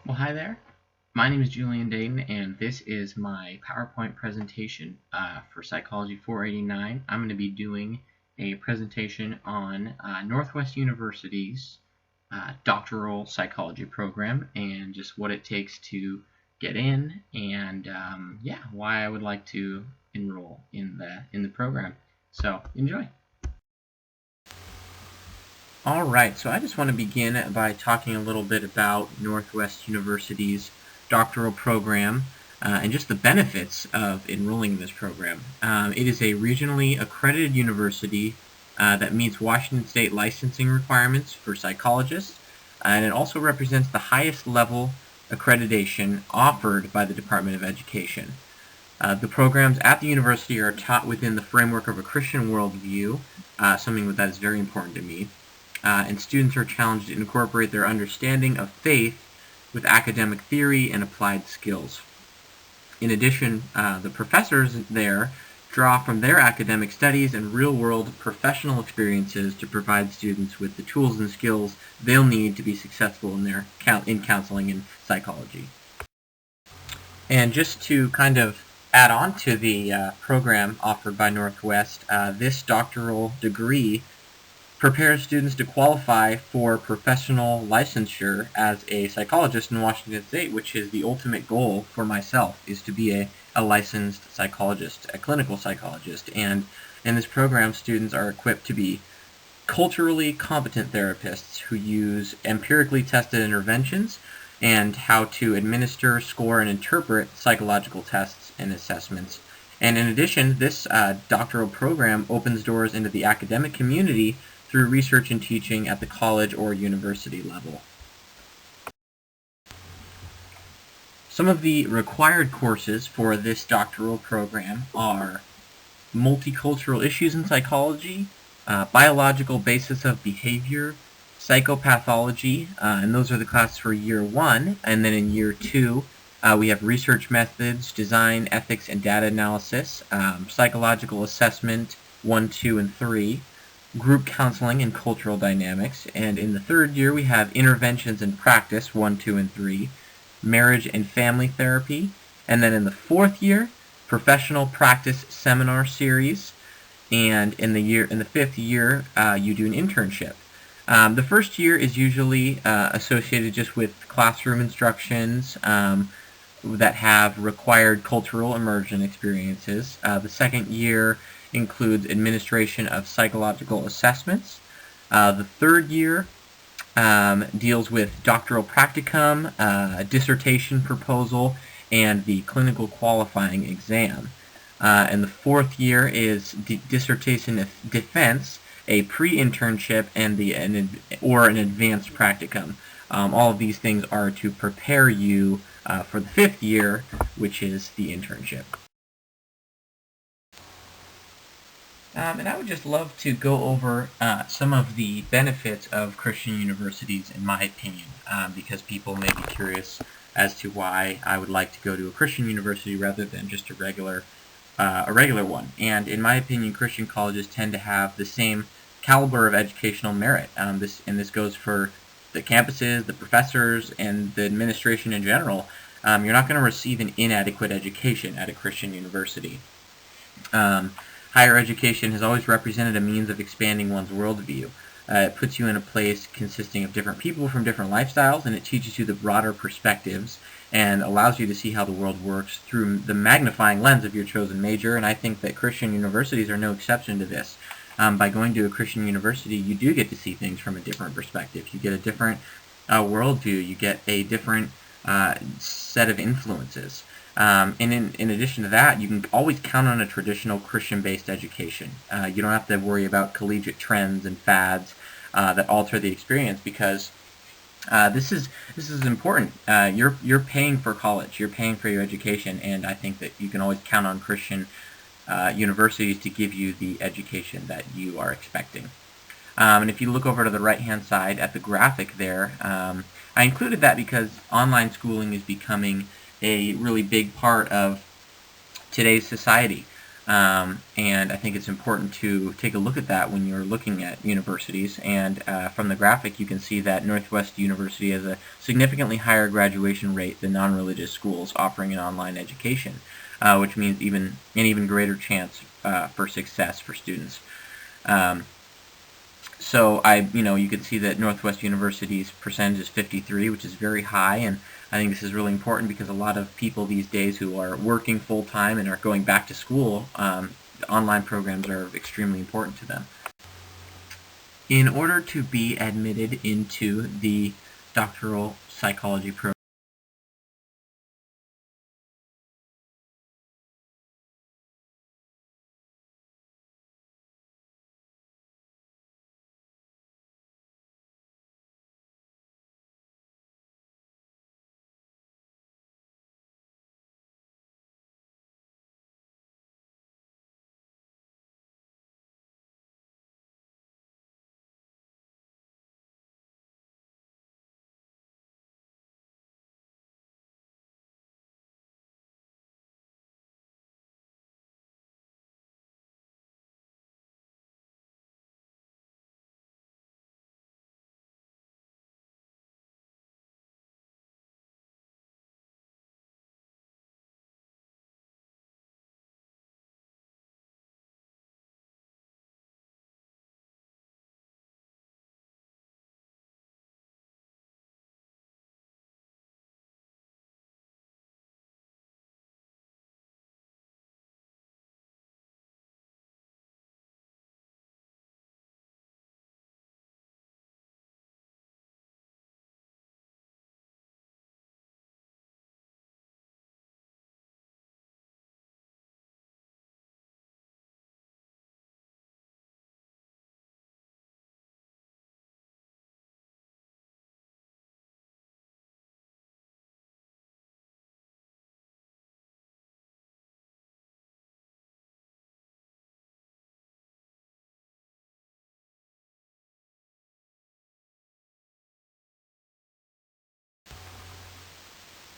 Well, hi there. My name is Julian Dayton, and this is my PowerPoint presentation for Psychology 489. I'm going to be doing a presentation on Northwest University's doctoral psychology program and just what it takes to get in, and why I would like to enroll in the program. So enjoy. All right, so I just want to begin by talking a little bit about Northwest University's doctoral program and just the benefits of enrolling in this program. It is a regionally accredited university that meets Washington State licensing requirements for psychologists, and it also represents the highest level accreditation offered by the Department of Education. The programs at the university are taught within the framework of a Christian worldview, something that is very important to me. And students are challenged to incorporate their understanding of faith with academic theory and applied skills. In addition, the professors there draw from their academic studies and real-world professional experiences to provide students with the tools and skills they'll need to be successful in counseling and psychology. And just to kind of add on to the program offered by Northwest, this doctoral degree prepares students to qualify for professional licensure as a psychologist in Washington State, which is the ultimate goal for myself, is to be a licensed psychologist, a clinical psychologist. And in this program, students are equipped to be culturally competent therapists who use empirically tested interventions and how to administer, score, and interpret psychological tests and assessments. And in addition, this doctoral program opens doors into the academic community through research and teaching at the college or university level. Some of the required courses for this doctoral program are multicultural issues in psychology, biological basis of behavior, psychopathology, and those are the classes for year 1. And then in year 2, we have research methods, design, ethics, and data analysis, psychological assessment 1, 2, and 3, group counseling and cultural dynamics, and in the 3rd year we have interventions and practice 1, 2, and 3, marriage and family therapy, and then in the 4th year, professional practice seminar series, and in the 5th year you do an internship. The first year is usually associated just with classroom instructions that have required cultural immersion experiences. The 2nd year includes administration of psychological assessments. The 3rd year deals with doctoral practicum, dissertation proposal, and the clinical qualifying exam. And the 4th year is dissertation defense, a pre-internship, and an advanced practicum. All of these things are to prepare you for the 5th year, which is the internship. And I would just love to go over some of the benefits of Christian universities, in my opinion, because people may be curious as to why I would like to go to a Christian university rather than just a regular one. And in my opinion, Christian colleges tend to have the same caliber of educational merit. This goes for the campuses, the professors, and the administration in general. You're not going to receive an inadequate education at a Christian university. Higher education has always represented a means of expanding one's worldview. It puts you in a place consisting of different people from different lifestyles, and it teaches you the broader perspectives and allows you to see how the world works through the magnifying lens of your chosen major, and I think that Christian universities are no exception to this. By going to a Christian university, you do get to see things from a different perspective. You get a different worldview. You get a different set of influences. And in addition to that, you can always count on a traditional Christian-based education. You don't have to worry about collegiate trends and fads that alter the experience, because this is important. You're paying for college. You're paying for your education, and I think that you can always count on Christian universities to give you the education that you are expecting. And if you look over to the right-hand side at the graphic there, I included that because online schooling is becoming a really big part of today's society. And I think it's important to take a look at that when you're looking at universities. And from the graphic, you can see that Northwest University has a significantly higher graduation rate than non-religious schools offering an online education, which means an even greater chance for success for students. Um, so you can see that Northwest University's percentage is 53, which is very high, and I think this is really important because a lot of people these days who are working full-time and are going back to school, online programs are extremely important to them. In order to be admitted into the doctoral psychology program,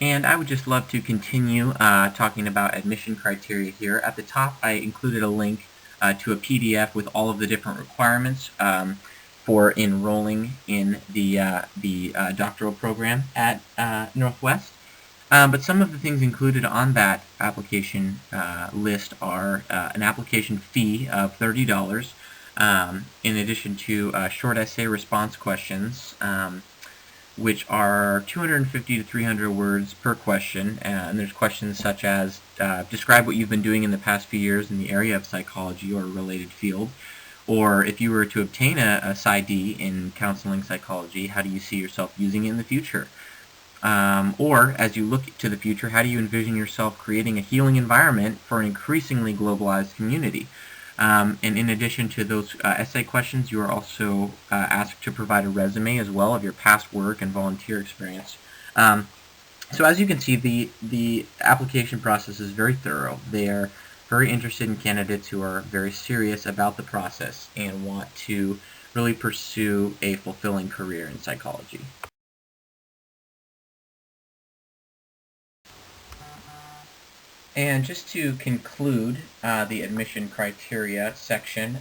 and I would just love to continue talking about admission criteria here. At the top, I included a link to a PDF with all of the different requirements for enrolling in the doctoral program at Northwest. But some of the things included on that application list are an application fee of $30, in addition to short essay response questions, which are 250 to 300 words per question. And there's questions such as describe what you've been doing in the past few years in the area of psychology or a related field. Or if you were to obtain a PsyD in counseling psychology, how do you see yourself using it in the future? Or, as you look to the future, how do you envision yourself creating a healing environment for an increasingly globalized community? And in addition to those essay questions, you are also asked to provide a resume as well of your past work and volunteer experience. So as you can see, the application process is very thorough. They are very interested in candidates who are very serious about the process and want to really pursue a fulfilling career in psychology. And just to conclude the admission criteria section,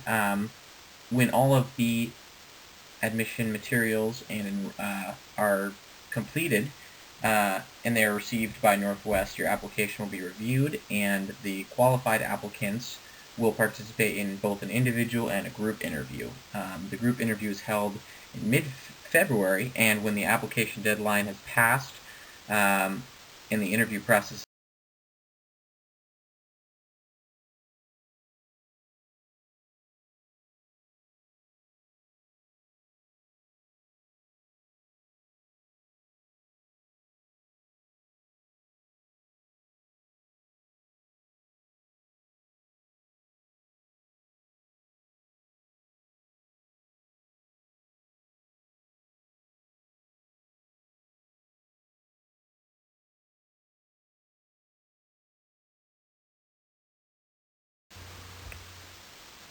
when all of the admission materials are completed and they are received by Northwest, your application will be reviewed, and the qualified applicants will participate in both an individual and a group interview. The group interview is held in mid-February, and when the application deadline has passed and the interview process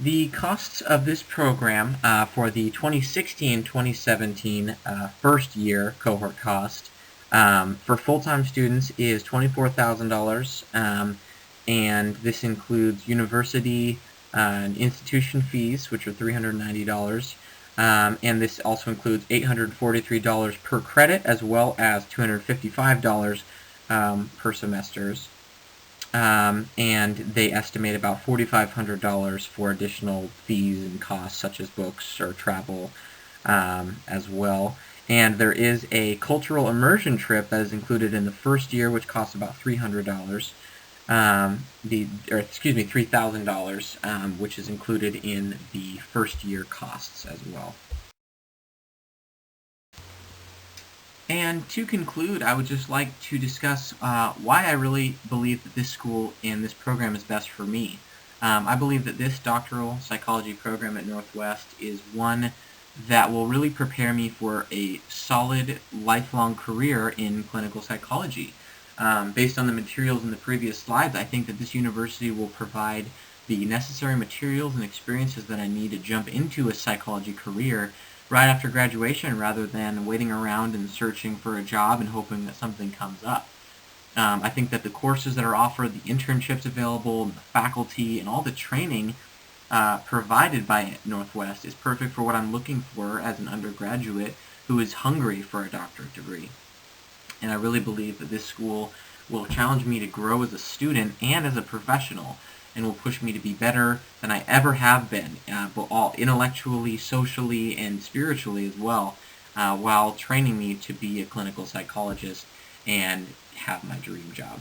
The costs of this program for the 2016-2017 first year cohort cost for full-time students is $24,000, and this includes university and institution fees, which are $390. And this also includes $843 per credit, as well as $255 per semesters. And they estimate about $4,500 for additional fees and costs, such as books or travel as well. And there is a cultural immersion trip that is included in the first year, which costs about $300. $3,000, which is included in the first year costs as well. And to conclude, I would just like to discuss why I really believe that this school and this program is best for me. I believe that this doctoral psychology program at Northwest is one that will really prepare me for a solid lifelong career in clinical psychology. Based on the materials in the previous slides, I think that this university will provide the necessary materials and experiences that I need to jump into a psychology career right after graduation, rather than waiting around and searching for a job and hoping that something comes up. I think that the courses that are offered, the internships available, the faculty, and all the training provided by Northwest is perfect for what I'm looking for as an undergraduate who is hungry for a doctorate degree. And I really believe that this school will challenge me to grow as a student and as a professional, and will push me to be better than I ever have been, but all intellectually, socially, and spiritually as well, while training me to be a clinical psychologist and have my dream job.